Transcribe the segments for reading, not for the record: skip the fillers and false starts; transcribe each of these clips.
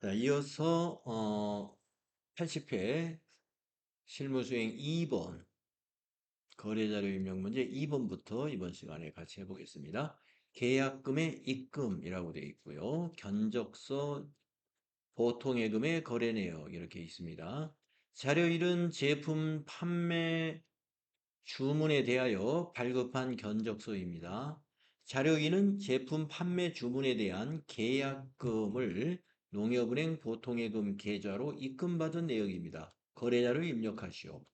자, 이어서 80회 실무수행 2번 거래자료 입력 문제 2번부터 이번 시간에 같이 해보겠습니다. 계약금의 입금이라고 되어 있고요. 견적서 보통예금의 거래 내역 이렇게 있습니다. 자료 1은 제품 판매 주문에 대하여 발급한 견적서입니다. 자료 2는 제품 판매 주문에 대한 계약금을 농협은행 보통예금 계좌로 입금받은 내역입니다. 거래자료 입력하시오.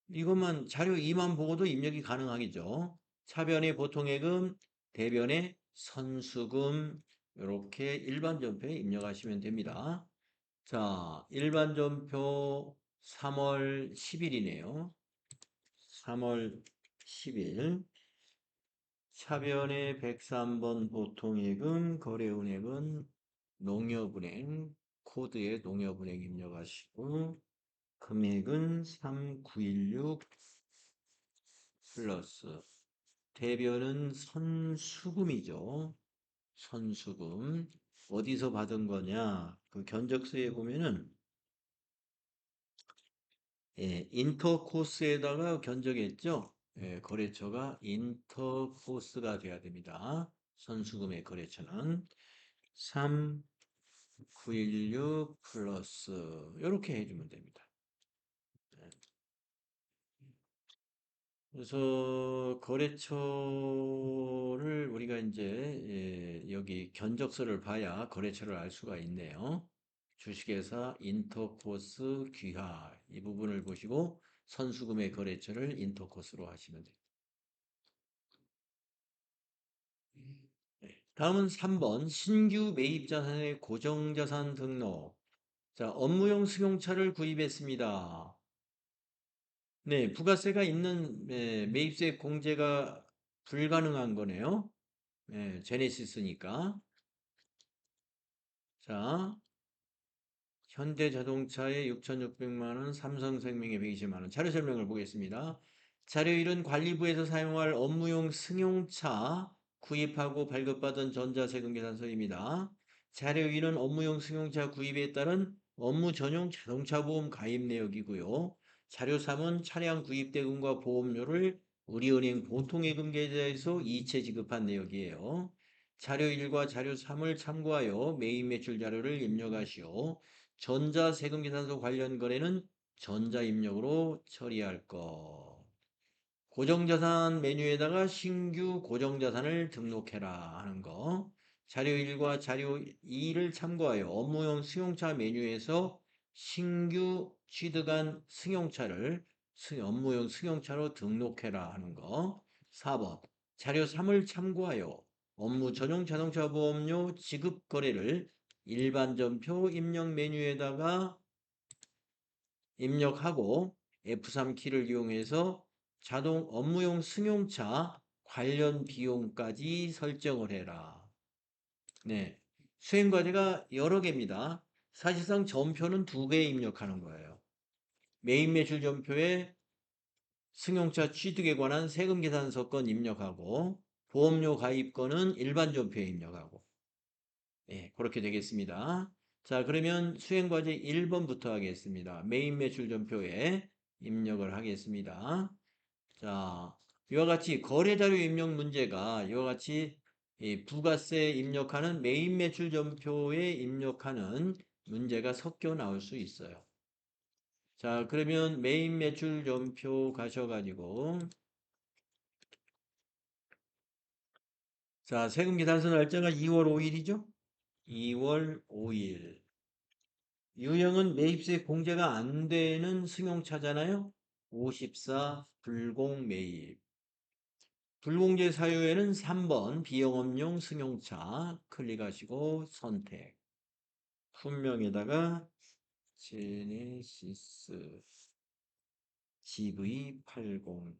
이것만 자료 2만 보고도 입력이 가능하겠죠. 차변의 보통예금, 대변의 선수금 이렇게 일반 전표에 입력하시면 됩니다. 자, 일반 전표 3월 10일이네요. 3월 10일 차변의 103번 보통예금 거래은행은 농협은행 코드에 농협은행 입력하시고 금액은 3916 플러스 대변은 선수금이죠. 선수금 어디서 받은 거냐 그 견적서에 보면은 인터코스에다가 견적했죠. 거래처가 인터코스가 돼야 됩니다. 선수금의 거래처는 3916 플러스 이렇게 해주면 됩니다. 네. 그래서 거래처를 우리가 이제 여기 견적서를 봐야 거래처를 알 수가 있네요. 주식회사 인터코스 귀하 이 부분을 보시고 선수금의 거래처를 인터코스로 하시면 됩니다. 다음은 3번 신규 매입자산의 고정자산 등록. 자, 업무용 승용차를 구입했습니다. 네, 부가세가 있는 매입세 공제가 불가능한 거네요. 제네시스니까. 자, 현대자동차에 6,600만 원, 삼성생명에 120만 원. 자료 설명을 보겠습니다. 자료 1은 관리부에서 사용할 업무용 승용차 구입하고 발급받은 전자세금 계산서입니다. 자료 2는 업무용 승용차 구입에 따른 업무 전용 자동차 보험 가입 내역이고요. 자료 3은 차량 구입 대금과 보험료를 우리은행 보통예금 계좌에서 이체 지급한 내역이에요. 자료 1과 자료 3을 참고하여 매입 매출 자료를 입력하시오. 전자세금계산서 관련 거래는 전자입력으로 처리할 것. 고정자산 메뉴에다가 신규 고정자산을 등록해라 하는 거. 자료 1과 자료 2를 참고하여 업무용 승용차 메뉴에서 신규 취득한 승용차를 업무용 승용차로 등록해라 하는 거. 4번. 자료 3을 참고하여 업무 전용 자동차 보험료 지급 거래를 일반 전표 입력 메뉴에다가 입력하고 F3 키를 이용해서 자동 업무용 승용차 관련 비용까지 설정을 해라. 네. 수행 과제가 여러 개입니다. 사실상 전표는 2개 입력하는 거예요. 매입 매출 전표에 승용차 취득에 관한 세금 계산서 건 입력하고 보험료 가입 건은 일반 전표에 입력하고 그렇게 되겠습니다. 자, 그러면 수행과제 1번부터 하겠습니다. 메인 매출 전표에 입력을 하겠습니다. 자, 이와 같이 거래자료 입력 문제가 이와 같이 부가세 입력하는 메인 매출 전표에 입력하는 문제가 섞여 나올 수 있어요. 자, 그러면 메인 매출 전표 가셔가지고 자, 세금 계산서 날짜가 2월 5일이죠? 2월 5일. 유형은 매입세 공제가 안 되는 승용차잖아요. 54 불공 매입. 불공제 사유에는 3번 비영업용 승용차 클릭하시고 선택. 품명에다가 제네시스 GV80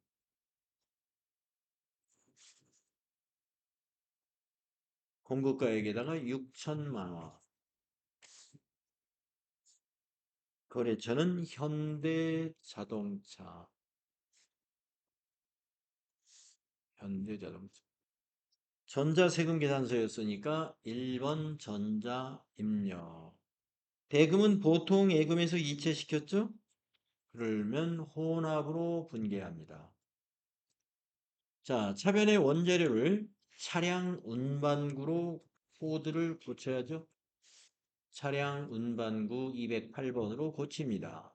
공급가액에다가 6천만 원. 거래처는 현대자동차. 현대자동차. 전자세금 계산서였으니까 1번 전자 입력. 대금은 보통 예금에서 이체시켰죠? 그러면 혼합으로 분개합니다. 자, 차변의 원재료를 차량 운반구로 코드를 고쳐야죠. 차량 운반구 208번으로 고칩니다.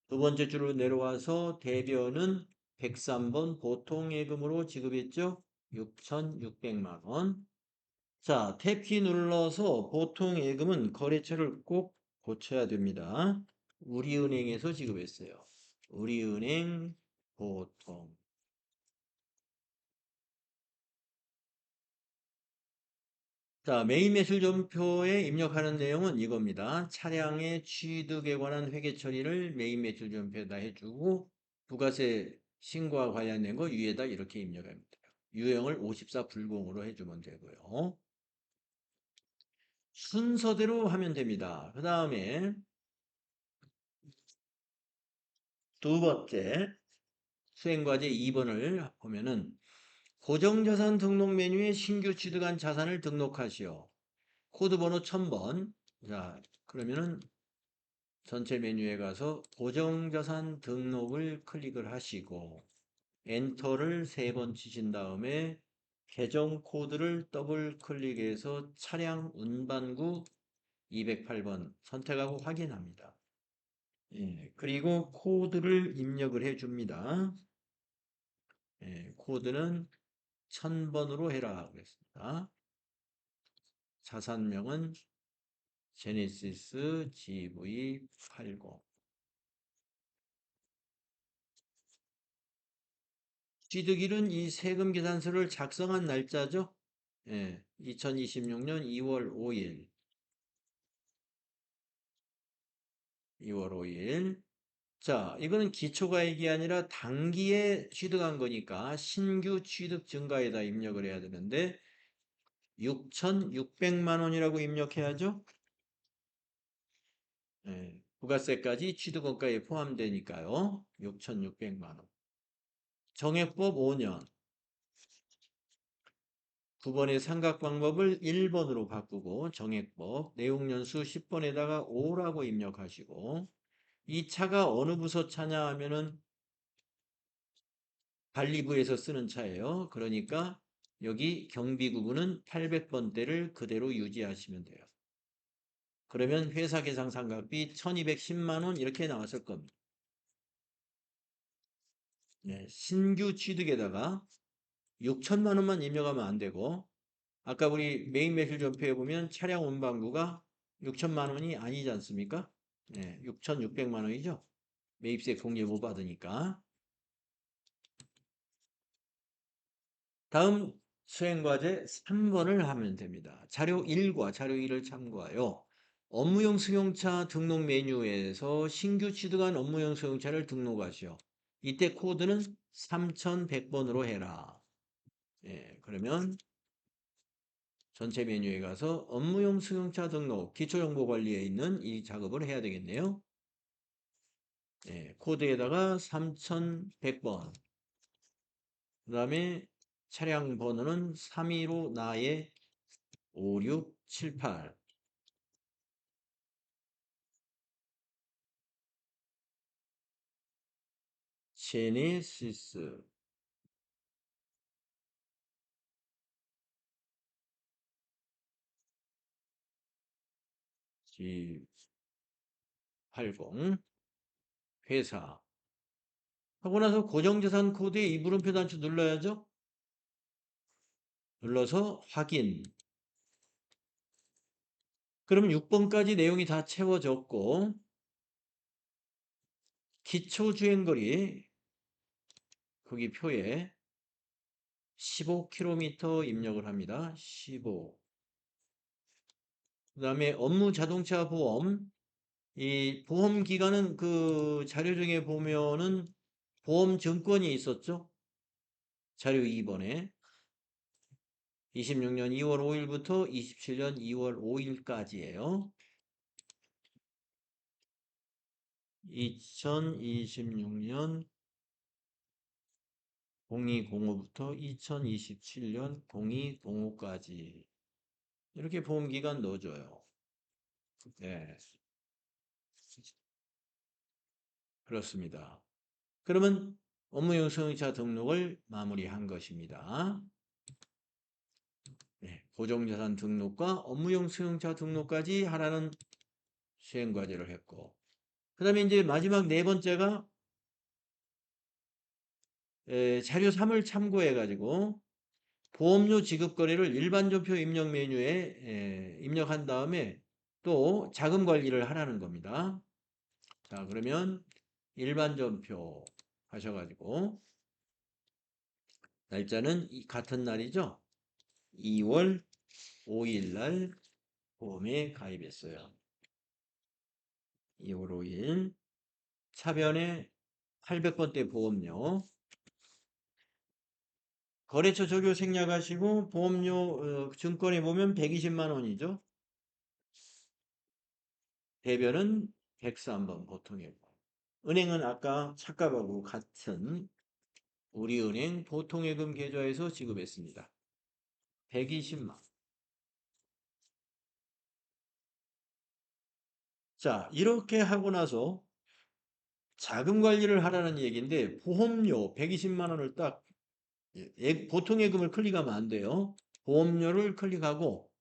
두 번째 줄로 내려와서 대변은 103번 보통예금으로 지급했죠. 6,600만 원. 자, 탭키 눌러서 보통예금은 거래처를 꼭 고쳐야 됩니다. 우리은행에서 지급했어요. 우리은행 보통. 자, 메인 매출점표에 입력하는 내용은 이겁니다. 차량의 취득에 관한 회계 처리를 메인 매출점표에다 해주고 부가세 신고와 관련된 거 위에다 이렇게 입력합니다. 유형을 54 불공으로 해주면 되고요. 순서대로 하면 됩니다. 그 다음에 두 번째 수행과제 2번을 보면은 고정자산 등록 메뉴에 신규 취득한 자산을 등록하시오. 코드 번호 1000번. 자, 그러면은 전체 메뉴에 가서 고정자산 등록을 클릭을 하시고 엔터를 3번 치신 다음에 계정 코드를 더블 클릭해서 차량 운반구 208번 선택하고 확인합니다. 예, 그리고 코드를 입력을 해줍니다. 예, 코드는 1000번으로 해라 그랬습니다. 자산명은 제네시스 GV80. 취득일은 이 세금 계산서를 작성한 날짜죠. 예, 2026년 2월 5일. 2월 5일. 자, 이거는 기초가액이 아니라 단기에 취득한 거니까 신규 취득 증가에다 입력을 해야 되는데 6,600만 원이라고 입력해야죠. 예, 부가세까지 취득원가에 포함되니까요. 6,600만 원. 정액법 5년. 9번의 삼각방법을 1번으로 바꾸고 정액법 내용연수 10번에다가 5라고 입력하시고 이 차가 어느 부서 차냐 하면은 관리부에서 쓰는 차예요. 그러니까 여기 경비구분은 800번대를 그대로 유지하시면 돼요. 그러면 회사 계상 상각비 1210만 원 이렇게 나왔을 겁니다. 네, 신규 취득에다가 6천만 원만 입력하면 안 되고 아까 우리 메인 매출 전표에 보면 차량 운반구가 6천만 원이 아니지 않습니까? 네, 6,600만 원이죠. 매입세 공제 못 받으니까. 다음 수행과제 3번을 하면 됩니다. 자료 1과 자료 2를 참고하여 업무용 승용차 등록 메뉴에서 신규 취득한 업무용 승용차를 등록하시오. 이때 코드는 3100번으로 해라. 예, 그러면 전체 메뉴에 가서 업무용 승용차 등록 기초정보관리에 있는 이 작업을 해야 되겠네요. 예, 코드에다가 3100번. 그 다음에 차량 번호는 315 나의 5678. 제네시스 G80 회사 하고 나서 고정자산 코드에 이 물음표 단추 눌러야죠. 눌러서 확인. 그러면 6번까지 내용이 다 채워졌고 기초주행거리 거기 표에 15km 입력을 합니다. 15. 그 다음에 업무 자동차 보험. 이 보험 기간은 그 자료 중에 보면은 보험 증권이 있었죠. 자료 2번에 26년 2월 5일부터 27년 2월 5일까지예요. 2026년 0205부터 2027년 0205까지 이렇게 보험기간 넣어줘요. 네. 그렇습니다. 그러면 업무용 승용차 등록을 마무리한 것입니다. 네, 고정자산 등록과 업무용 승용차 등록까지 하라는 수행과제를 했고, 그 다음에 이제 마지막 네 번째가 자료 3을 참고해 가지고 보험료 지급 거래를 일반 전표 입력 메뉴에 입력한 다음에 또 자금 관리를 하라는 겁니다. 자, 그러면 일반 전표 하셔가지고 날짜는 같은 날이죠. 2월 5일 날 보험에 가입했어요. 2월 5일 차변에 800번대 보험료 거래처 적용 생략하시고 보험료 증권에 보면 120만 원이죠. 대변은 103번 보통예금. 은행은 아까 착각하고 같은 우리은행 보통예금 계좌에서 지급했습니다. 120만. 자, 이렇게 하고 나서 자금 관리를 하라는 얘기인데 보험료 120만 원을 딱 보통예금을 클릭하면 안 돼요. 보험료를 클릭하고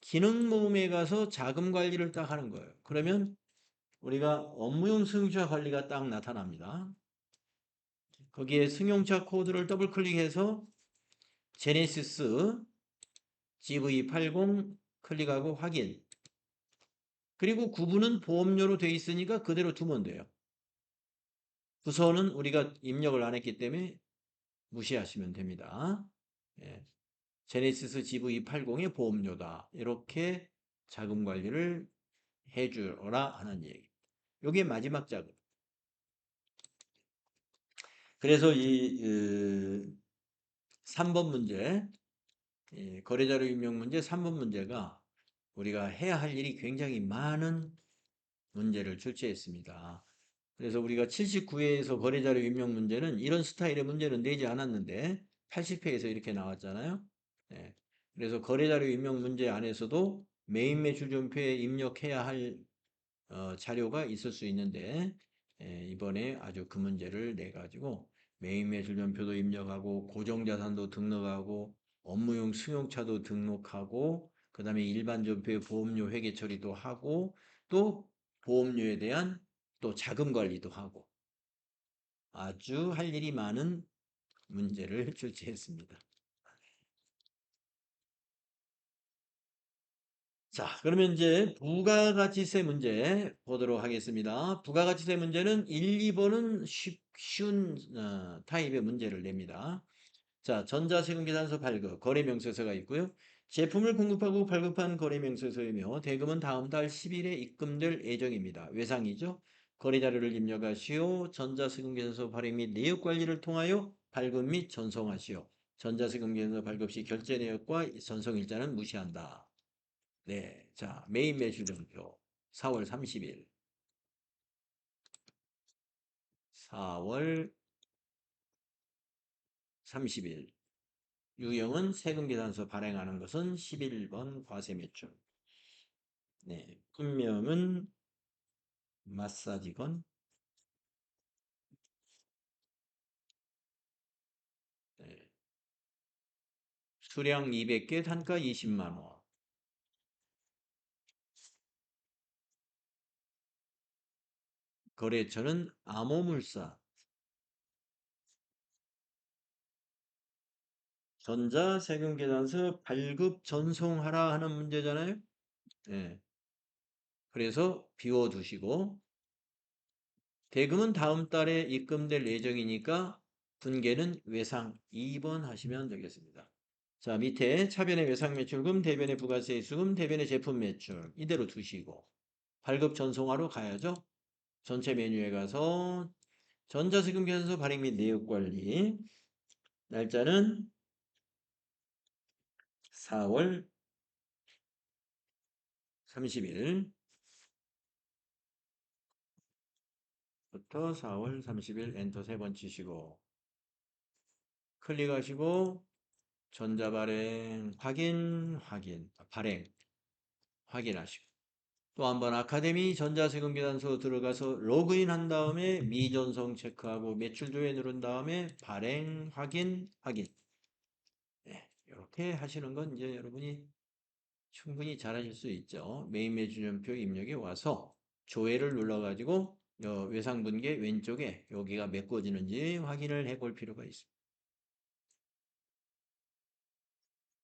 기능모음에 가서 자금 관리를 딱 하는 거예요. 그러면 우리가 업무용 승용차 관리가 딱 나타납니다. 거기에 승용차 코드를 더블 클릭해서 제네시스 GV80 클릭하고 확인. 그리고 구분은 보험료로 돼 있으니까 그대로 두면 돼요. 부서는 우리가 입력을 안 했기 때문에 무시하시면 됩니다. 예. 제네시스 GV80의 보험료다. 이렇게 자금 관리를 해주라 하는 얘기. 이게 마지막 자금. 그래서 이 3번 문제, 거래자료 입력 문제 3번 문제가 우리가 해야 할 일이 굉장히 많은 문제를 출제했습니다. 그래서 우리가 79회에서 거래자료 입력 문제는 이런 스타일의 문제는 내지 않았는데 80회에서 이렇게 나왔잖아요. 네. 그래서 거래자료 입력 문제 안에서도 메인 매출전표에 입력해야 할 자료가 있을 수 있는데 이번에 아주 그 문제를 내 가지고 메인 매출전표도 입력하고 고정자산도 등록하고 업무용 승용차도 등록하고 그 다음에 일반 전표의 보험료 회계 처리도 하고 또 보험료에 대한 또 자금 관리도 하고 아주 할 일이 많은 문제를 출제했습니다. 자, 그러면 이제 부가가치세 문제 보도록 하겠습니다. 부가가치세 문제는 1, 2번은 쉬운 타입의 문제를 냅니다. 자, 전자세금계산서 발급, 거래명세서가 있고요. 제품을 공급하고 발급한 거래명세서이며 대금은 다음 달 10일에 입금될 예정입니다. 외상이죠. 거래자료를 입력하시오. 전자세금계산서 발행 및 내역관리를 통하여 발급 및 전송하시오. 전자세금계산서 발급 시 결제 내역과 전송일자는 무시한다. 네, 자, 메인 매출전표 4월 30일 4월 30일 유형은 세금계산서 발행하는 것은 11번 과세매출. 네, 분명은 마사지건. 네, 수량 200개, 단가 20만 원. 거래처는 암호물산. 전자세금계산서 발급 전송하라 하는 문제잖아요. 네, 그래서 비워두시고 대금은 다음 달에 입금될 예정이니까 분계는 외상 2번 하시면 되겠습니다. 자, 밑에 차변의 외상 매출금, 대변의 부가세 수금, 대변의 제품 매출 이대로 두시고 발급 전송하러 가야죠. 전체 메뉴에 가서 전자세금 계산서 발행 및 내역 관리 날짜는 4월 30일 부터 4월 30일 엔터 3번 치시고 클릭하시고 전자발행 발행 확인하시고 또 한 번 아카데미 전자세금계산서 들어가서 로그인 한 다음에 미전송 체크하고 매출 조회 누른 다음에 발행 확인. 네, 이렇게 하시는 건 이제 여러분이 충분히 잘하실 수 있죠. 메인 매출연표 입력에 와서 조회를 눌러가지고 외상분계 왼쪽에 여기가 메꿔지는지 확인을 해볼 필요가 있습니다.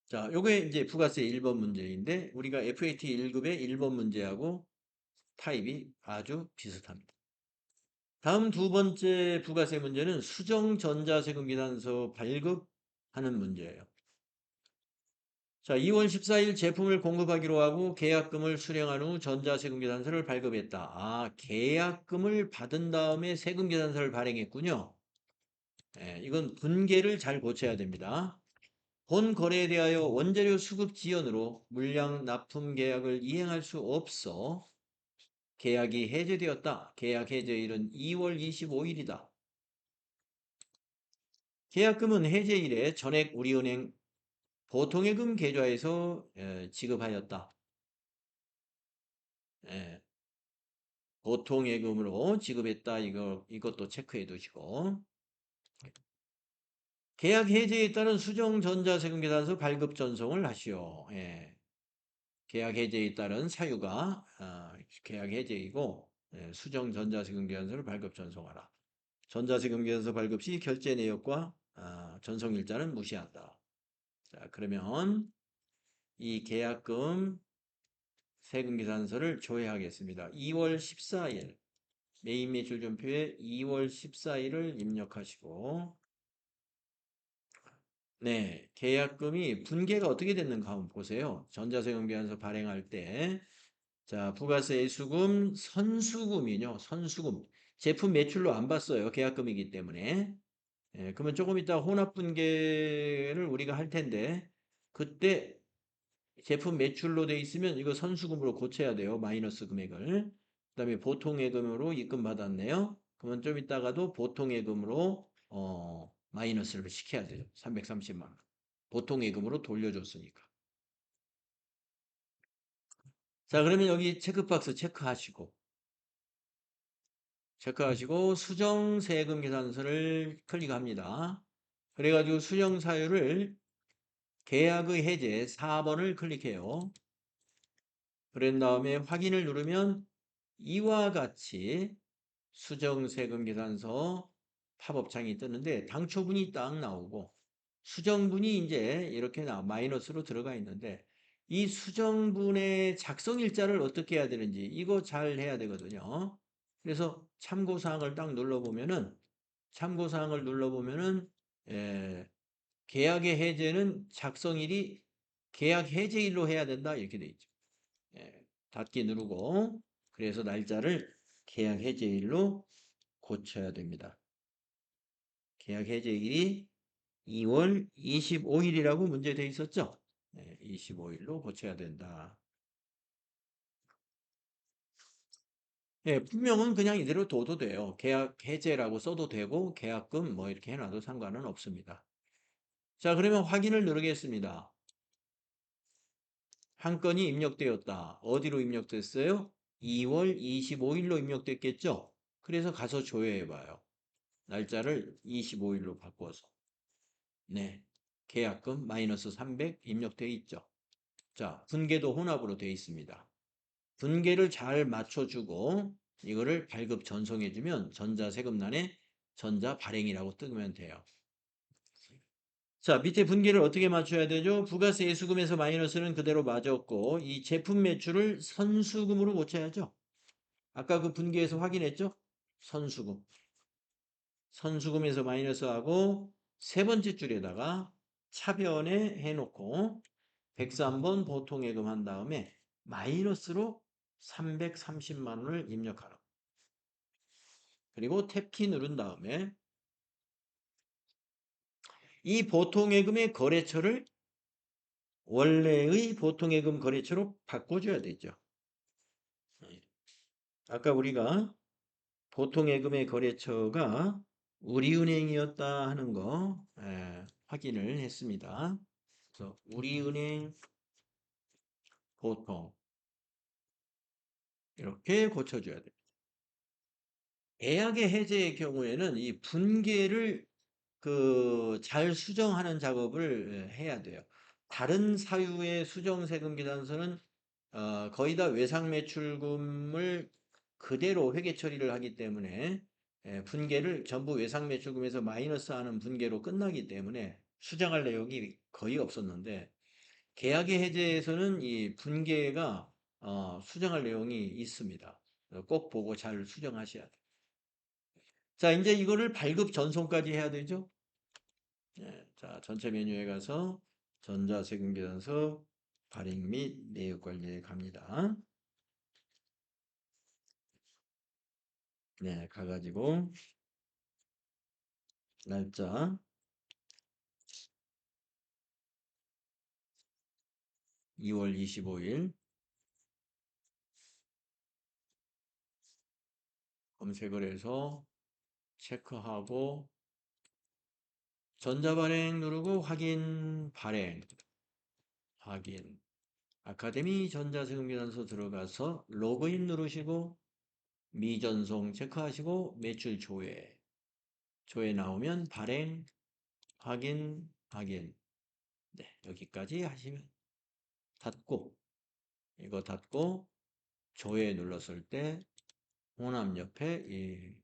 자, 요게 이제 부가세 1번 문제인데 우리가 FAT 1급의 1번 문제하고 타입이 아주 비슷합니다. 다음 두 번째 부가세 문제는 수정전자세금 계산서 발급하는 문제예요. 자, 2월 14일 제품을 공급하기로 하고 계약금을 수령한 후 전자세금 계산서를 발급했다. 아, 계약금을 받은 다음에 세금 계산서를 발행했군요. 이건 분계를 잘 고쳐야 됩니다. 본 거래에 대하여 원재료 수급 지연으로 물량 납품 계약을 이행할 수 없어 계약이 해제되었다. 계약 해제일은 2월 25일이다. 계약금은 해제일에 전액 우리은행 보통예금 계좌에서 지급하였다. 예, 보통예금으로 지급했다. 이것도 체크해 두시고. 계약 해제에 따른 수정전자세금 계산서 발급 전송을 하시오. 계약 해제에 따른 사유가 계약 해제이고 수정전자세금 계산서를 발급 전송하라. 전자세금 계산서 발급 시 결제 내역과 전송일자는 무시한다. 자, 그러면 이 계약금 세금 계산서를 조회하겠습니다. 2월 14일 메인 매출 전표에 2월 14일을 입력하시고 네, 계약금이 분계가 어떻게 됐는가 한번 보세요. 전자세금 계산서 발행할 때 자, 부가세 애수금, 선수금이요. 선수금. 제품 매출로 안 봤어요. 계약금이기 때문에. 그러면 조금 이따 혼합분계를 우리가 할 텐데 그때 제품 매출로 돼 있으면 이거 선수금으로 고쳐야 돼요. 마이너스 금액을. 그다음에 보통예금으로 입금받았네요. 그러면 좀 이따가도 보통예금으로 마이너스를 시켜야 돼요. 330만 원. 보통예금으로 돌려줬으니까. 자, 그러면 여기 체크박스 체크하시고 수정세금 계산서를 클릭합니다. 그래가지고 수정사유를 계약의 해제 4번을 클릭해요. 그런 다음에 확인을 누르면 이와 같이 수정세금 계산서 팝업창이 뜨는데 당초분이 딱 나오고 수정분이 이제 이렇게 마이너스로 들어가 있는데 이 수정분의 작성일자를 어떻게 해야 되는지 이거 잘 해야 되거든요. 그래서 참고사항을 딱 눌러보면은 계약의 해제는 작성일이 계약 해제일로 해야 된다 이렇게 돼 있죠. 닫기 누르고 그래서 날짜를 계약 해제일로 고쳐야 됩니다. 계약 해제일이 2월 25일이라고 문제되어 있었죠. 25일로 고쳐야 된다. 분명은 그냥 이대로 둬도 돼요. 계약 해제라고 써도 되고 계약금 뭐 이렇게 해놔도 상관은 없습니다. 자, 그러면 확인을 누르겠습니다. 한 건이 입력되었다. 어디로 입력됐어요? 2월 25일로 입력됐겠죠? 그래서 가서 조회해봐요. 날짜를 25일로 바꿔서. 네. 계약금 마이너스 300 입력되어 있죠. 자, 분계도 혼합으로 되어 있습니다. 분계를 잘 맞춰주고 이거를 발급 전송해주면 전자세금란에 전자 발행이라고 뜨면 돼요. 자, 밑에 분계를 어떻게 맞춰야 되죠? 부가세 예수금에서 마이너스는 그대로 맞았고 이 제품 매출을 선수금으로 고쳐야죠. 아까 그 분계에서 확인했죠? 선수금. 선수금에서 마이너스하고 세 번째 줄에다가 차변에 해놓고 103번 보통예금 한 다음에 마이너스로 330만 원을 입력하라. 그리고 탭키 누른 다음에 이 보통예금의 거래처를 원래의 보통예금 거래처로 바꿔줘야 되죠. 아까 우리가 보통예금의 거래처가 우리은행이었다 하는 거 확인을 했습니다. 그래서 우리은행 보통 이렇게 고쳐줘야 돼요. 계약의 해제의 경우에는 이 분계를 잘 수정하는 작업을 해야 돼요. 다른 사유의 수정 세금 계산서는 거의 다 외상 매출금을 그대로 회계 처리를 하기 때문에 분계를 전부 외상 매출금에서 마이너스하는 분계로 끝나기 때문에 수정할 내용이 거의 없었는데 계약의 해제에서는 이 분계가 수정할 내용이 있습니다. 꼭 보고 잘 수정하셔야 돼요. 자, 이제 이거를 발급 전송까지 해야 되죠? 예, 자, 전체 메뉴에 가서 전자세금계산서 발행 및 내역관리에 갑니다. 네, 가가지고 날짜 2월 25일 검색을 해서 체크하고 전자발행 누르고 확인 발행 확인 아카데미 전자세금계산서 들어가서 로그인 누르시고 미전송 체크하시고 매출 조회 나오면 발행 확인 네, 여기까지 하시면 닫고 이거 닫고 조회 눌렀을 때 호남 옆에 이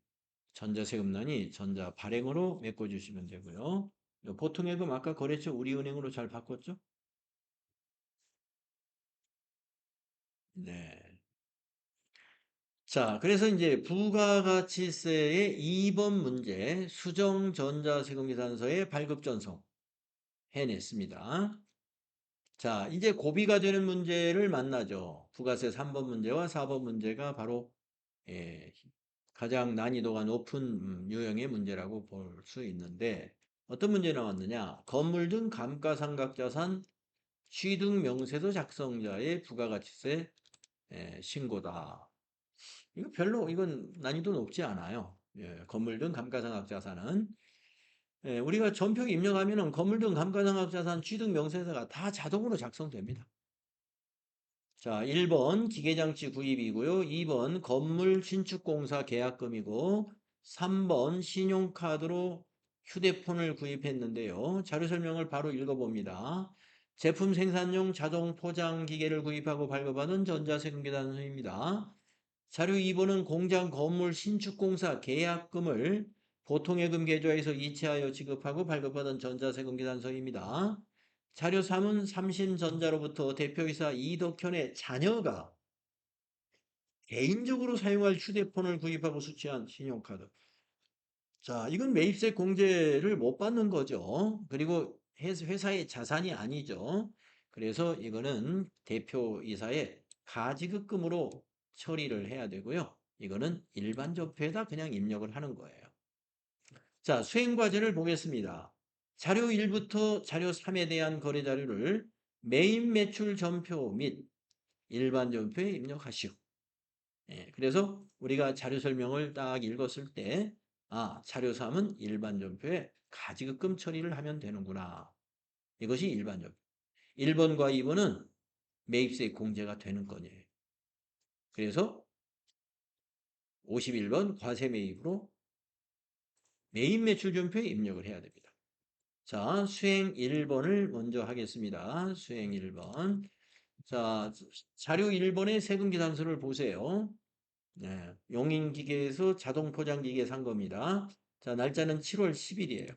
전자세금란이 전자 발행으로 메꿔주시면 되고요. 보통예금 아까 거래처 우리은행으로 잘 바꿨죠? 네. 자, 그래서 이제 부가가치세의 2번 문제 수정 전자세금계산서의 발급 전송 해냈습니다. 자, 이제 고비가 되는 문제를 만나죠. 부가세 3번 문제와 4번 문제가 바로 예, 가장 난이도가 높은 유형의 문제라고 볼 수 있는데 어떤 문제 나왔느냐? 건물 등 감가상각자산 취득 명세서 작성자의 부가가치세 신고다. 이건 난이도 높지 않아요. 예, 건물 등 감가상각자산은 우리가 전표 입력하면은 건물 등 감가상각자산 취득 명세서가 다 자동으로 작성됩니다. 자, 1번 기계장치 구입이고요. 2번 건물 신축공사 계약금이고 3번 신용카드로 휴대폰을 구입했는데요. 자료 설명을 바로 읽어봅니다. 제품 생산용 자동 포장 기계를 구입하고 발급하는 전자세금 계산서입니다. 자료 2번은 공장 건물 신축공사 계약금을 보통예금 계좌에서 이체하여 지급하고 발급받은 전자세금 계산서입니다. 자료 3은 삼신전자로부터 대표이사 이덕현의 자녀가 개인적으로 사용할 휴대폰을 구입하고 수취한 신용카드. 자, 이건 매입세 공제를 못 받는 거죠. 그리고 회사의 자산이 아니죠. 그래서 이거는 대표이사의 가지급금으로 처리를 해야 되고요. 이거는 일반 접회에다 그냥 입력을 하는 거예요. 자, 수행과제를 보겠습니다. 자료 1부터 자료 3에 대한 거래 자료를 메인 매출 전표 및 일반 전표에 입력하시오. 예, 그래서 우리가 자료 설명을 딱 읽었을 때, 자료 3은 일반 전표에 가지급금 처리를 하면 되는구나. 이것이 일반 전표. 1번과 2번은 매입세 공제가 되는 건이에요. 그래서 51번 과세 매입으로 메인 매출 전표에 입력을 해야 됩니다. 자, 수행 1번을 먼저 하겠습니다. 수행 1번. 자, 자료 1번의 세금 계산서를 보세요. 네, 용인기계에서 자동포장기계 산 겁니다. 자, 날짜는 7월 10일이에요.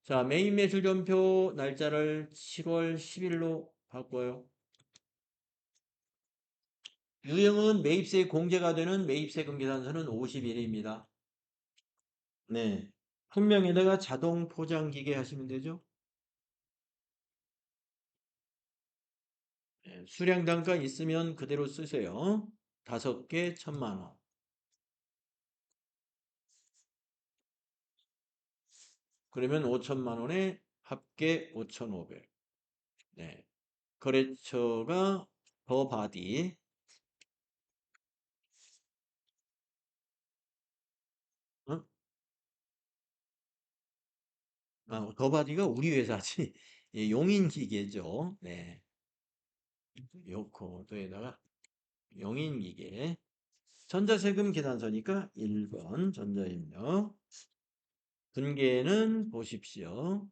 자, 메인 매출 전표 날짜를 7월 10일로 바꿔요. 유형은 매입세 공제가 되는 매입세금 계산서는 50일입니다. 네. 품명에다가 자동포장기계 하시면 되죠. 네, 수량 단가 있으면 그대로 쓰세요. 5개 1,000만 원. 그러면 5천만 원에 합계 5,500. 네. 거래처가 더 바디. 어? 더 바디가 우리 회사지. 예, 용인기계죠. 네. 요 코드에다가 용인기계. 전자세금 계산서니까 1번 전자입력. 분계는 보십시오.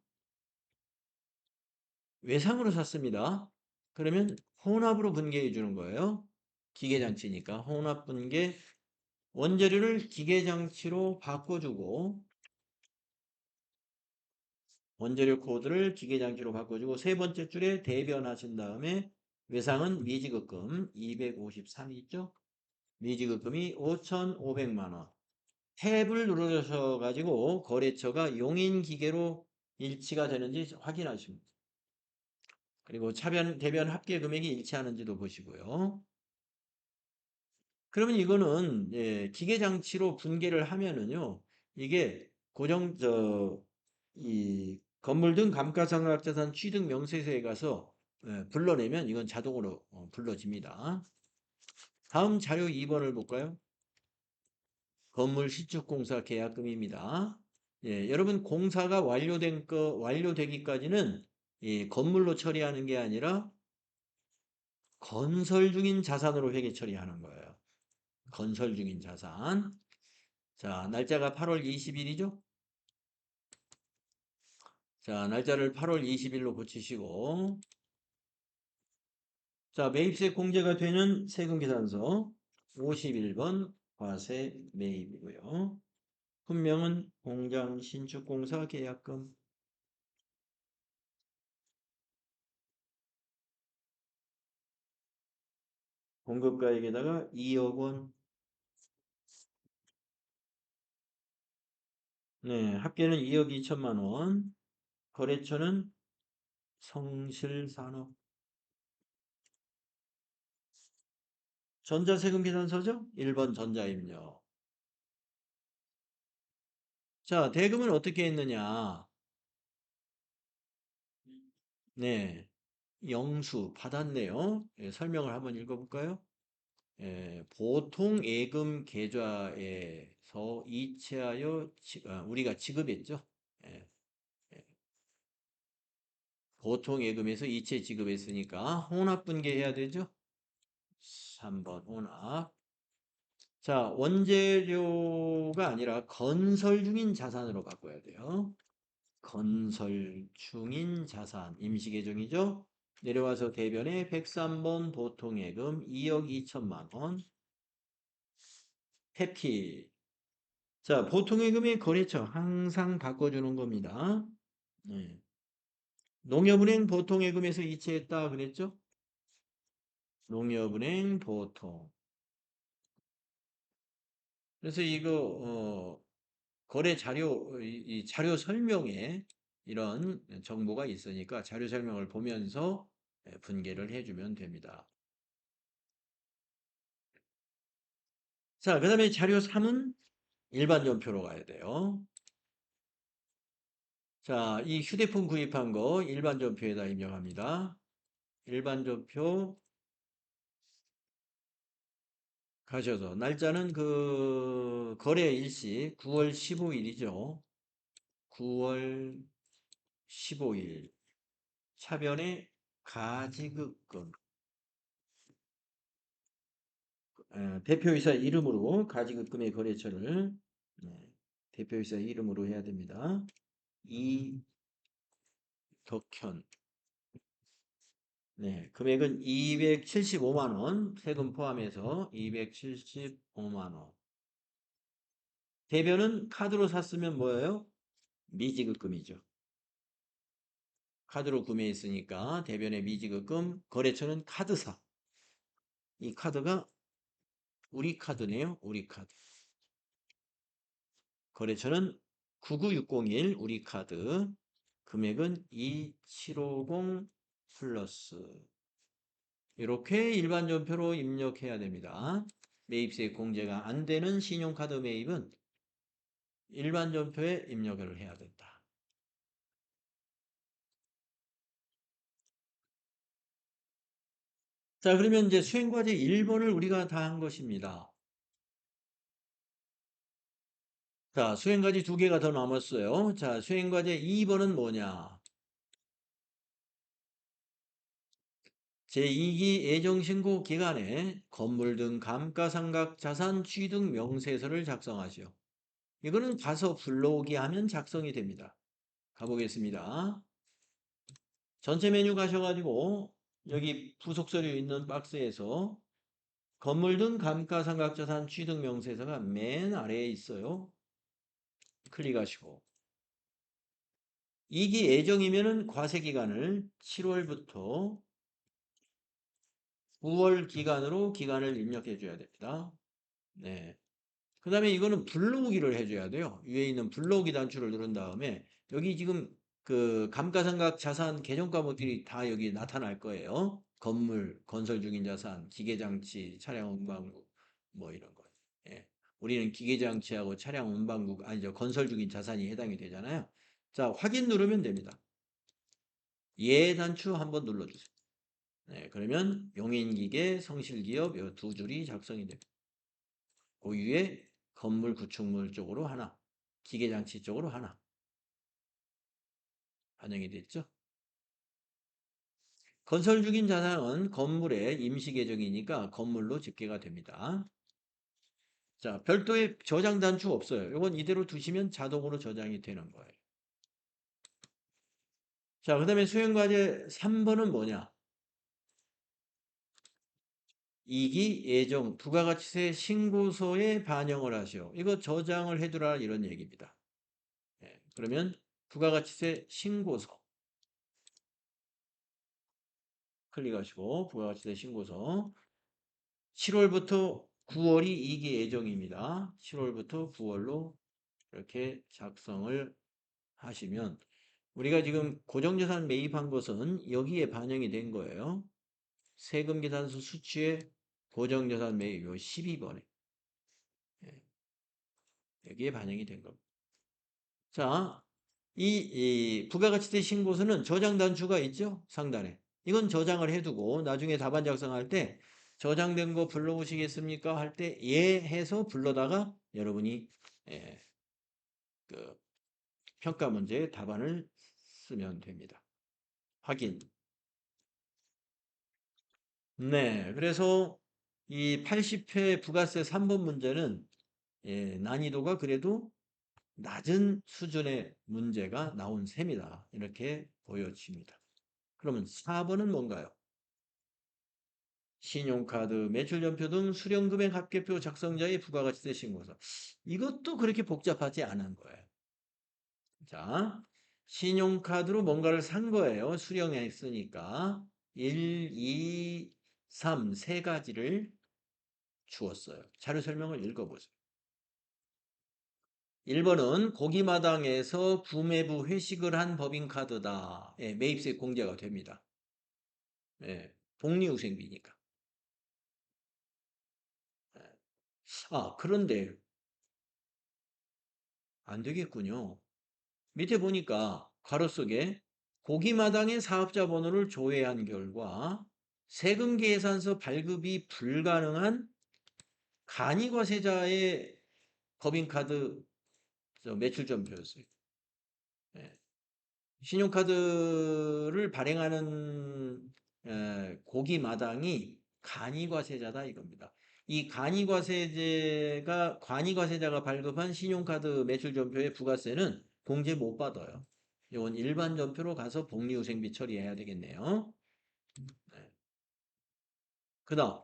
외상으로 샀습니다. 그러면 혼합으로 분계해 주는 거예요. 기계장치니까 혼합 분계. 원재료를 기계장치로 바꿔주고 원재료 코드를 기계장치로 바꿔주고 세 번째 줄에 대변하신 다음에 외상은 미지급금 253 있죠? 미지급금이 5,500만 원. 탭을 누르셔가지고 거래처가 용인기계로 일치가 되는지 확인하십니다. 그리고 차변, 대변 합계 금액이 일치하는지도 보시고요. 그러면 이거는 예, 기계장치로 분계를 하면은요. 이게 이 건물 등 감가상각자산 취득 명세서에 가서 예, 불러내면 이건 자동으로 불러집니다. 다음 자료 2번을 볼까요? 건물 시축공사 계약금입니다. 예, 여러분 공사가 완료되기까지는 이 건물로 처리하는 게 아니라 건설 중인 자산으로 회계 처리하는 거예요. 건설 중인 자산. 자, 날짜가 8월 20일이죠? 자, 날짜를 8월 20일로 고치시고 자, 매입세 공제가 되는 세금계산서 51번 과세 매입이고요. 분명은 공장 신축공사 계약금 공급가액에다가 2억 원. 네, 합계는 2억 2천만 원. 거래처는 성실산업. 전자세금 계산서죠? 1번 전자입력. 자, 대금은 어떻게 했느냐? 네, 영수 받았네요. 예, 설명을 한번 읽어볼까요? 예, 보통 예금 계좌에서 이체하여 우리가 지급했죠. 예, 예. 보통 예금에서 이체 지급했으니까 혼합 분계해야 되죠. 3번 혼합. 자, 원재료가 아니라 건설 중인 자산으로 바꿔야 돼요. 건설 중인 자산, 임시계정이죠. 내려와서 대변에 103번 보통예금 2억 2천만 원. 태피. 자, 보통예금의 거래처 항상 바꿔주는 겁니다. 네. 농협은행 보통예금에서 이체했다 그랬죠? 농협은행 보통. 그래서 이거 거래 자료 이 자료 설명에 이런 정보가 있으니까 자료 설명을 보면서 분계를 해주면 됩니다. 자, 그 다음에 자료 3은 일반 전표로 가야 돼요. 자, 이 휴대폰 구입한 거 일반 전표에다 입력합니다. 일반 전표 가셔서 날짜는 그 거래 일시 9월 15일이죠. 9월 15일 차변에 가지급금 대표이사 이름으로 가지급금의 거래처를 네, 대표이사 이름으로 해야 됩니다. 이덕현 네, 금액은 275만 원 세금 포함해서 275만 원. 대변은 카드로 샀으면 뭐예요? 미지급금이죠. 카드로 구매했으니까 대변의 미지급금, 거래처는 카드사. 이 카드가 우리 카드네요. 우리 카드. 거래처는 99601 우리 카드. 금액은 2750 플러스. 이렇게 일반 전표로 입력해야 됩니다. 매입세 공제가 안 되는 신용카드 매입은 일반 전표에 입력을 해야 된다. 자, 그러면 이제 수행과제 1번을 우리가 다 한 것입니다. 자, 수행과제 2개가 더 남았어요. 자, 수행과제 2번은 뭐냐? 제2기 예정신고 기간에 건물 등 감가상각 자산 취득 명세서를 작성하시오. 이거는 가서 불러오기 하면 작성이 됩니다. 가보겠습니다. 전체 메뉴 가셔가지고 여기 부속 서류 있는 박스에서 건물 등 감가상각자산 취득 명세서가 맨 아래에 있어요. 클릭하시고 2기 예정이면은 과세 기간을 7월부터 9월 기간으로 기간을 입력해 줘야 됩니다. 네. 그 다음에 이거는 불러오기를 해줘야 돼요. 위에 있는 불러오기 단추를 누른 다음에 여기 지금 그 감가상각 자산 계정 과목들이 다 여기 나타날 거예요. 건물, 건설 중인 자산, 기계장치, 차량 운반국 뭐 이런 거. 예. 우리는 기계장치하고 차량 운반국 아니죠. 건설 중인 자산이 해당이 되잖아요. 자, 확인 누르면 됩니다. 예 단추 한번 눌러주세요. 네, 그러면 용인기계, 성실기업 이 두 줄이 작성이 됩니다. 그 위에 건물 구축물 쪽으로 하나, 기계장치 쪽으로 하나 반영이 됐죠. 건설 중인 자산은 건물의 임시 계정이니까 건물로 집계가 됩니다. 자, 별도의 저장 단추 없어요. 이건 이대로 두시면 자동으로 저장이 되는 거예요. 자, 그 다음에 수행과제 3번은 뭐냐? 2기 예정 부가가치세 신고서에 반영을 하시오. 이거 저장을 해두라 이런 얘기입니다. 예, 그러면 부가가치세 신고서 클릭하시고 부가가치세 신고서 7월부터 9월이 2기 예정입니다. 7월부터 9월로 이렇게 작성을 하시면 우리가 지금 고정자산 매입한 것은 여기에 반영이 된 거예요. 세금계산서 수취에 고정자산 매입 요 12번에 여기에 반영이 된 겁니다. 자, 이 부가가치세 신고서는 저장 단추가 있죠? 상단에. 이건 저장을 해두고 나중에 답안 작성할 때 저장된 거 불러오시겠습니까? 할 때 예 해서 불러다가 여러분이 예, 그 평가 문제의 답안을 쓰면 됩니다. 확인. 네, 그래서 이 80회 부가세 3번 문제는 난이도가 그래도 낮은 수준의 문제가 나온 셈이다. 이렇게 보여집니다. 그러면 4번은 뭔가요? 신용카드, 매출연표 등 수령금액 합계표 작성자의 부가가치세 신고서. 이것도 그렇게 복잡하지 않은 거예요. 자, 신용카드로 뭔가를 산 거예요. 수령했으니까. 1, 2, 3, 세 가지를 주었어요. 자료 설명을 읽어보세요. 1번은 고기마당에서 구매부 회식을 한 법인카드다. 예, 매입세 공제가 됩니다. 예, 복리후생비니까. 예. 아, 그런데 안 되겠군요. 밑에 보니까 가로 속에 고기마당의 사업자 번호를 조회한 결과 세금 계산서 발급이 불가능한 간이과세자의 법인카드 매출점표였어요. 예. 신용카드를 발행하는 고기마당이 간이과세자다 이겁니다. 이 간이과세자가 발급한 신용카드 매출점표의 부가세는 공제 못 받아요. 이건 일반 점표로 가서 복리후생비 처리해야 되겠네요. 네. 그 다음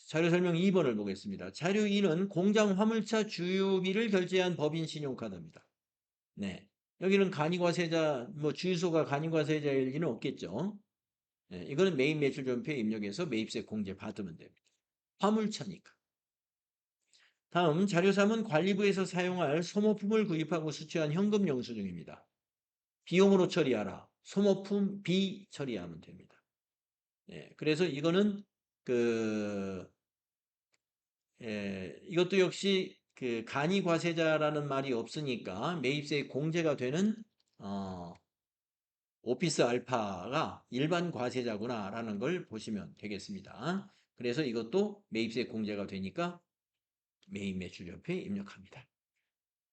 자료 설명 2번을 보겠습니다. 자료 2는 공장 화물차 주유비를 결제한 법인 신용카드입니다. 네. 여기는 간이과세자, 뭐 주유소가 간이과세자일 리는 없겠죠. 네. 이거는 메인 매출점표에 입력해서 매입세 공제 받으면 됩니다. 화물차니까. 다음 자료 3은 관리부에서 사용할 소모품을 구입하고 수취한 현금 영수증입니다. 비용으로 처리하라. 소모품 B 처리하면 됩니다. 네. 그래서 이거는 그 이것도 역시 그 간이과세자라는 말이 없으니까 매입세 공제가 되는 오피스 알파가 일반 과세자구나라는 걸 보시면 되겠습니다. 그래서 이것도 매입세 공제가 되니까 매입 매출연표에 입력합니다.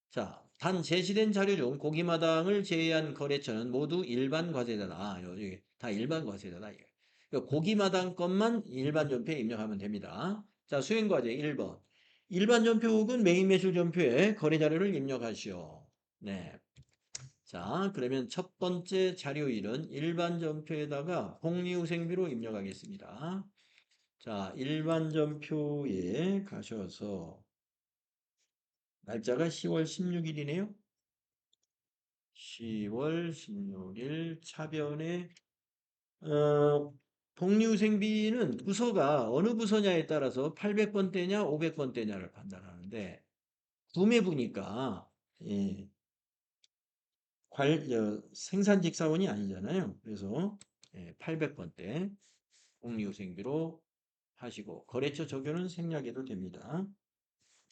자, 단 제시된 자료 중 고기마당을 제외한 거래처는 모두 일반 과세자다. 여기 다 일반 과세자다. 이게. 그러니까 고기마당 것만 일반 전표에 입력하면 됩니다. 자, 수행과제 1번. 일반 전표 혹은 메인 매출 전표에 거래 자료를 입력하시오. 네. 자, 그러면 첫 번째 자료일은 일반 전표에다가 복리후생비로 입력하겠습니다. 자, 일반 전표에 가셔서 날짜가 10월 16일이네요. 10월 16일 차변에 복리후생비는 부서가 어느 부서냐에 따라서 800번대냐 500번대냐를 판단하는데 구매부니까 예, 생산직사원이 아니잖아요. 그래서 800번대 복리후생비로 하시고 거래처 적용은 생략해도 됩니다.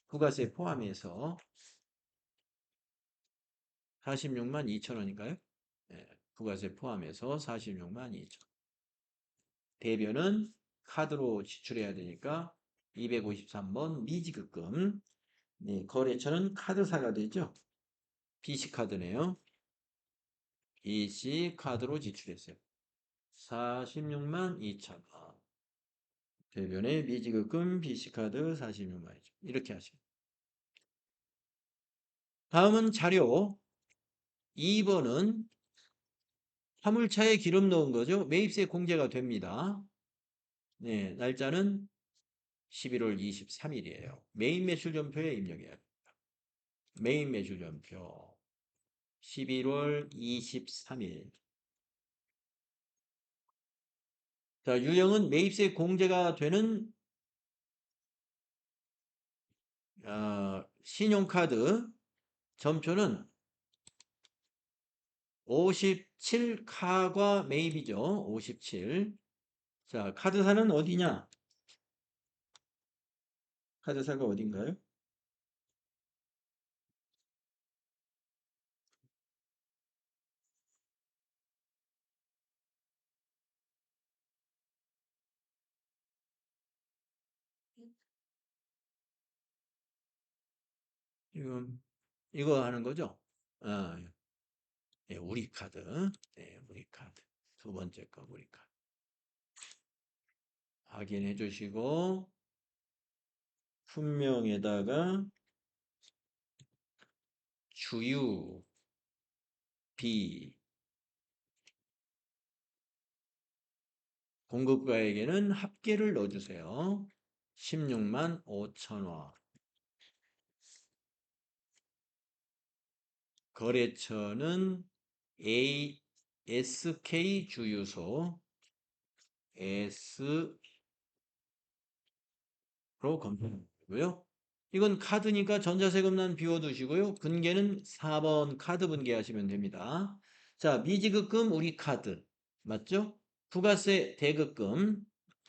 부가세 포함해서 46만 2천 원인가요? 부가세 포함해서 46만 2천 원. 대변은 카드로 지출해야 되니까 253번 미지급금. 네, 거래처는 카드사가 되죠. BC카드네요. BC카드로 지출했어요. 46만 2천 원. 대변에 미지급금 BC카드 46만 2천 원. 이렇게 하시면. 다음은 자료 2번은 화물차에 기름 넣은 거죠. 매입세 공제가 됩니다. 네, 날짜는 11월 23일이에요. 메인 매출 전표에 입력해야 합니다. 메인 매출 전표 11월 23일. 자, 유형은 매입세 공제가 되는 신용카드 점표는 57카과 매입이죠. 57. 자, 카드사는 어디냐? 카드사가 어딘가요? 지금 이거 하는 거죠? 아, 예, 우리 카드. 네, 우리 카드. 두 번째 거 우리 카드. 확인해 주시고 품명에다가 주유, 비, 공급가에게는 합계를 넣어주세요. 16만 5천 원. 거래처는 SK 주유소 S로 검토하고요. 이건 카드니까 전자세금란 비워두시고요. 분계는 4번 카드 분계하시면 됩니다. 자, 미지급금 우리 카드 맞죠? 부가세 대급금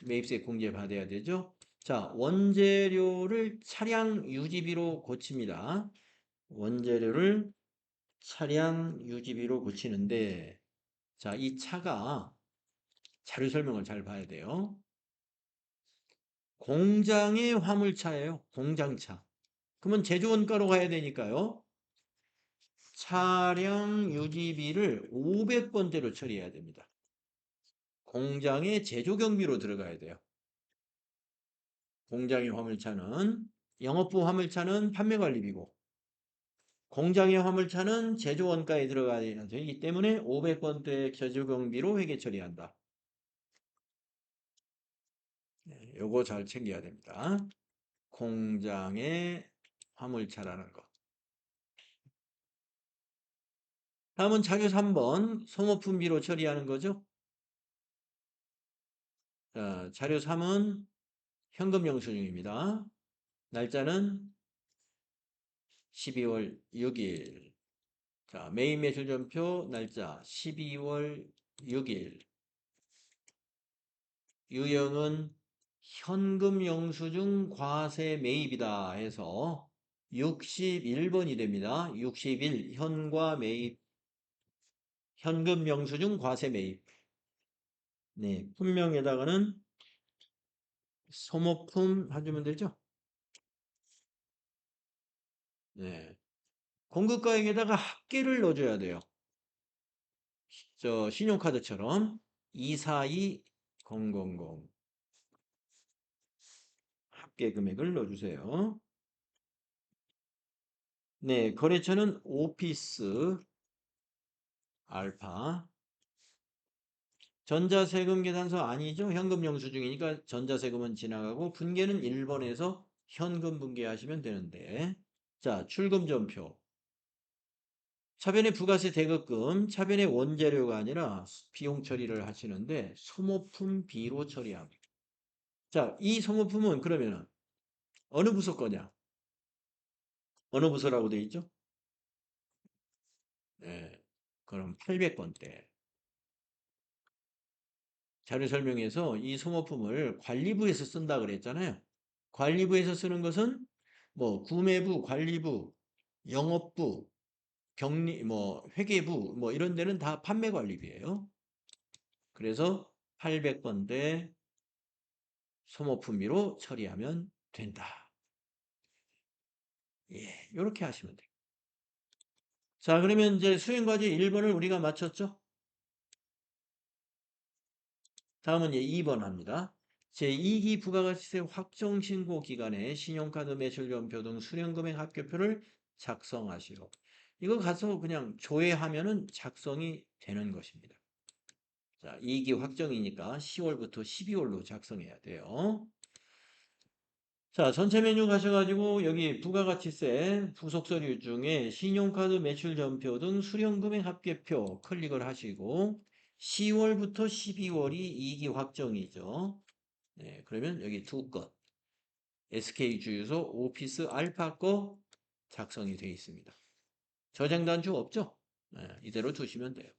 매입세 공제 받아야 되죠. 자, 원재료를 차량 유지비로 고칩니다. 원재료를 차량 유지비로 고치는데 자, 이 차가 자료 설명을 잘 봐야 돼요. 공장의 화물차예요. 공장차. 그러면 제조원가로 가야 되니까요. 차량 유지비를 500번대로 처리해야 됩니다. 공장의 제조 경비로 들어가야 돼요. 공장의 화물차는 영업부 화물차는 판매 관리비고 공장의 화물차는 제조 원가에 들어가야 되기 때문에 500번대 제조 경비로 회계 처리한다. 네, 요거 잘 챙겨야 됩니다. 공장의 화물차라는 거. 다음은 자료 3번 소모품비로 처리하는 거죠. 자, 자료 3은 현금 영수증입니다. 날짜는 12월 6일. 자, 메인 매출 전표 날짜 12월 6일. 유형은 현금 영수증 과세 매입이다 해서 61번이 됩니다. 61 현과 매입 현금 영수증 과세 매입. 네, 품명에다가는 소모품 해주면 되죠. 네, 공급가액에다가 합계를 넣어줘야 돼요. 저 신용카드처럼 242000 합계 금액을 넣어주세요. 네, 거래처는 오피스 알파. 전자세금 계산서 아니죠? 현금 영수증이니까 전자세금은 지나가고 분계는 1번에서 현금 분계하시면 되는데, 자, 출금전표. 차변의 부가세 대급금, 차변의 원재료가 아니라 비용 처리를 하시는데 소모품비로 처리합니다. 자, 이 소모품은 그러면은 어느 부서 거냐? 어느 부서라고 돼 있죠? 네, 그럼 800번대. 자료 설명에서 이 소모품을 관리부에서 쓴다 그랬잖아요. 관리부에서 쓰는 것은 뭐 구매부, 관리부, 영업부, 격리, 뭐 회계부, 뭐 이런 데는 다 판매관리비예요. 그래서 800번대 소모품비로 처리하면 된다. 예, 이렇게 하시면 돼요. 자, 그러면 이제 수행과제 1번을 우리가 마쳤죠? 다음은 이제 2번 합니다. 제2기 부가가치세 확정신고 기간에 신용카드 매출연표 등 수령금액 합계표를 작성하시오. 이거 가서 그냥 조회하면은 작성이 되는 것입니다. 자, 2기 확정이니까 10월부터 12월로 작성해야 돼요. 자, 전체 메뉴 가셔가지고 여기 부가가치세 부속 서류 중에 신용카드 매출전표 등 수령금액 합계표 클릭을 하시고 10월부터 12월이 2기 확정이죠. 네, 그러면 여기 두 건 SK 주유소 오피스 알파 거 작성이 되어 있습니다. 저장 단추 없죠? 네, 이대로 두시면 돼요.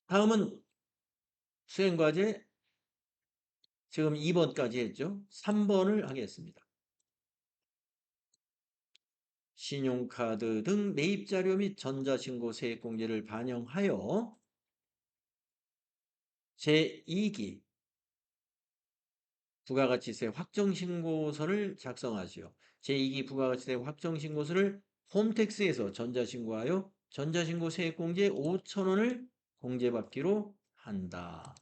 다음은 수행과제 지금 2번까지 했죠? 3번을 하겠습니다. 신용카드 등 매입자료 및 전자신고 세액공제를 반영하여 제2기 부가가치세 확정신고서를 작성하시오. 제2기 부가가치세 확정신고서를 홈택스에서 전자신고하여 전자신고 세액공제 5,000원을 공제받기로 한다.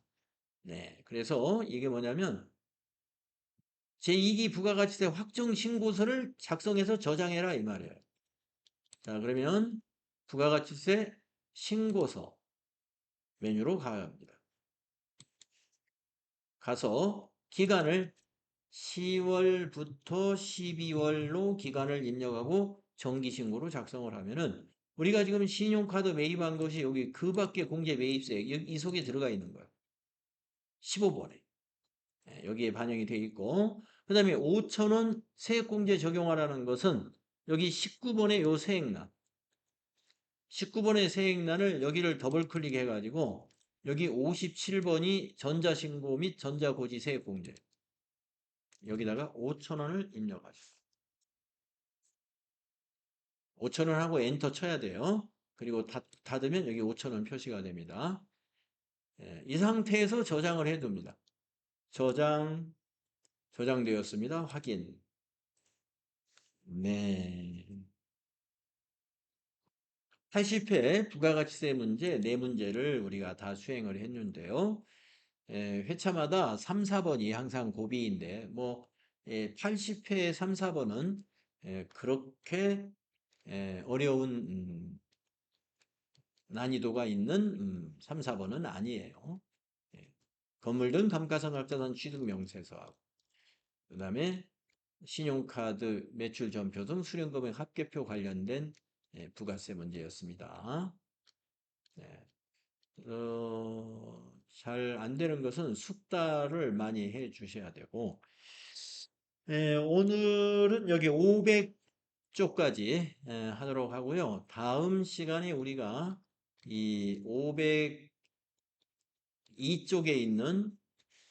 네, 그래서 이게 뭐냐면 제2기 부가가치세 확정신고서를 작성해서 저장해라 이 말이에요. 자, 그러면 부가가치세 신고서 메뉴로 가야 합니다. 가서 기간을 10월부터 12월로 기간을 입력하고 정기신고로 작성을 하면은 우리가 지금 신용카드 매입한 것이 여기 그 밖에 공제 매입세 이 속에 들어가 있는 거예요. 15번에. 여기에 반영이 되어 있고 그 다음에 5,000원 세액공제 적용하라는 것은 여기 19번의 요 세액란 19번의 세액란을 여기를 더블 클릭해 가지고 여기 57번이 전자신고 및 전자고지 세액공제 여기다가 5,000원을 입력하시고 5,000원 하고 엔터 쳐야 돼요. 그리고 닫으면 여기 5,000원 표시가 됩니다. 이 상태에서 저장을 해둡니다. 저장되었습니다. 확인. 네. 80회 부가가치세 문제 4문제를 우리가 다 수행을 했는데요. 회차마다 3, 4번이 항상 고비인데 뭐 80회 3, 4번은 그렇게 어려운 난이도가 있는 3, 4번은 아니에요. 예. 건물 등 감가상각자산 취득명세서하고 그 다음에 신용카드 매출전표 등 수령금액 합계표 관련된 부가세 문제였습니다. 네. 잘 안 되는 것은 숙달을 많이 해 주셔야 되고 오늘은 여기 500쪽까지 하도록 하고요. 다음 시간에 우리가 이 502쪽에 있는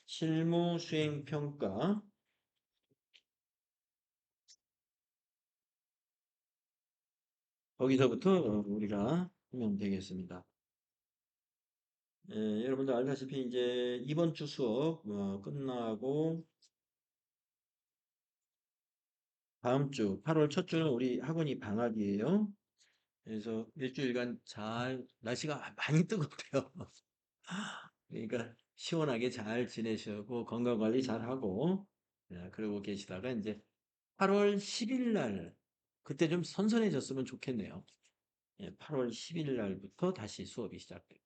실무 수행 평가 거기서부터 우리가 하면 되겠습니다. 여러분들 알다시피 이제 이번 주 수업 끝나고 다음 주 8월 첫 주는 우리 학원이 방학이에요. 그래서 일주일간 잘 날씨가 많이 뜨겁대요. 그러니까 시원하게 잘 지내시고 건강 관리 잘하고 그러고 계시다가 이제 8월 10일 날 그때 좀 선선해졌으면 좋겠네요. 예, 8월 10일 날부터 다시 수업이 시작돼요.